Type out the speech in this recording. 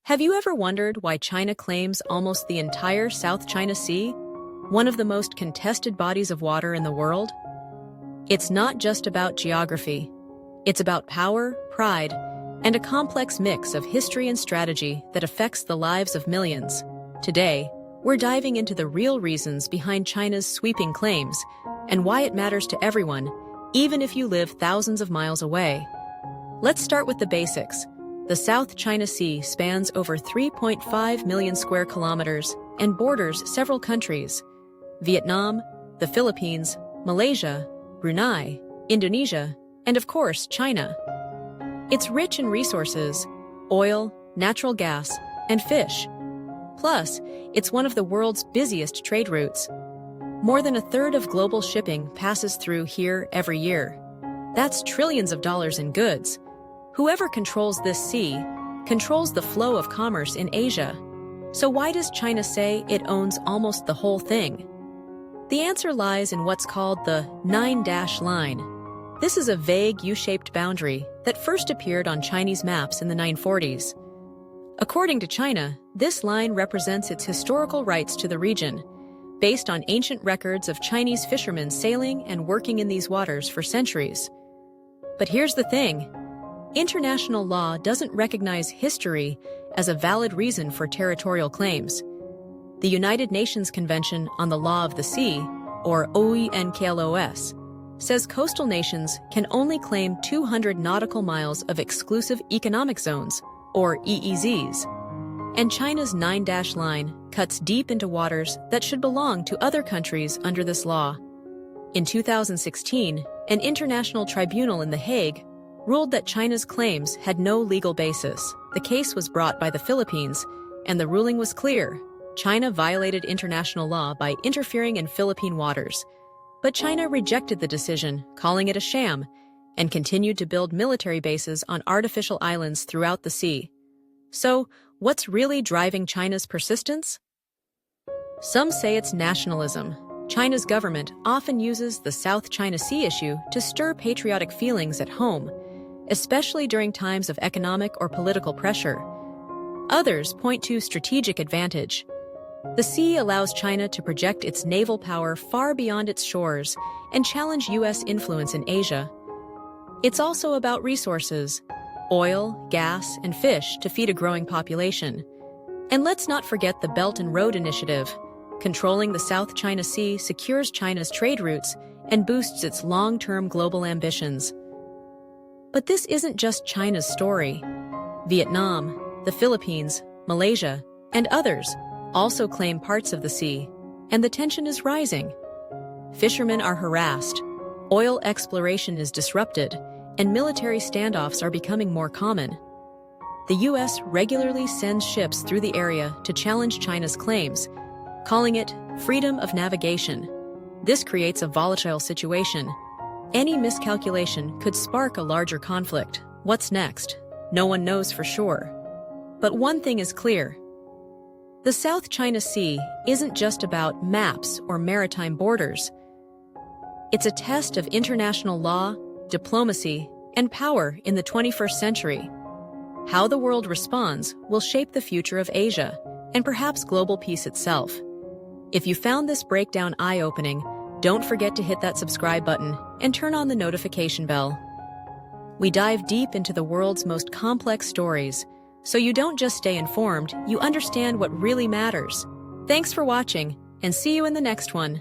Have you ever wondered why China claims almost the entire South China Sea, one of the most contested bodies of water in the world? It's not just about geography. It's about power, pride, and a complex mix of history and strategy that affects the lives of millions. Today, we're diving into the real reasons behind China's sweeping claims and why it matters to everyone, even if you live thousands of miles away. Let's start with the basics. The South China Sea spans over 3.5 million square kilometers and borders several countries: Vietnam, the Philippines, Malaysia, Brunei, Indonesia, and of course, China. It's rich in resources: oil, natural gas, and fish. Plus, it's one of the world's busiest trade routes. More than a third of global shipping passes through here every year. That's trillions of dollars in goods. Whoever controls this sea controls the flow of commerce in Asia. So why does China say it owns almost the whole thing? The answer lies in what's called the Nine-Dash Line. This is a vague U-shaped boundary that first appeared on Chinese maps in the 1940s. According to China, this line represents its historical rights to the region, based on ancient records of Chinese fishermen sailing and working in these waters for centuries. But here's the thing. International law doesn't recognize history as a valid reason for territorial claims. The United Nations Convention on the Law of the Sea, or UNCLOS, says coastal nations can only claim 200 nautical miles of exclusive economic zones, or EEZs. And China's Nine-Dash Line cuts deep into waters that should belong to other countries under this law. In 2016, an international tribunal in The Hague ruled that China's claims had no legal basis. The case was brought by the Philippines, and the ruling was clear. China violated international law by interfering in Philippine waters. But China rejected the decision, calling it a sham, and continued to build military bases on artificial islands throughout the sea. So, what's really driving China's persistence? Some say it's nationalism. China's government often uses the South China Sea issue to stir patriotic feelings at home, especially during times of economic or political pressure. Others point to strategic advantage. The sea allows China to project its naval power far beyond its shores and challenge U.S. influence in Asia. It's also about resources: oil, gas, and fish to feed a growing population. And let's not forget the Belt and Road Initiative. Controlling the South China Sea secures China's trade routes and boosts its long-term global ambitions. But this isn't just China's story. Vietnam, the Philippines, Malaysia, and others also claim parts of the sea, and the tension is rising. Fishermen are harassed, oil exploration is disrupted, and military standoffs are becoming more common. The U.S. regularly sends ships through the area to challenge China's claims, calling it freedom of navigation. This creates a volatile situation. Any miscalculation could spark a larger conflict. What's next? No one knows for sure. But one thing is clear. The South China Sea isn't just about maps or maritime borders. It's a test of international law, diplomacy, and power in the 21st century. How the world responds will shape the future of Asia, and perhaps global peace itself. If you found this breakdown eye-opening, don't forget to hit that subscribe button and turn on the notification bell. We dive deep into the world's most complex stories, so you don't just stay informed, you understand what really matters. Thanks for watching, and see you in the next one.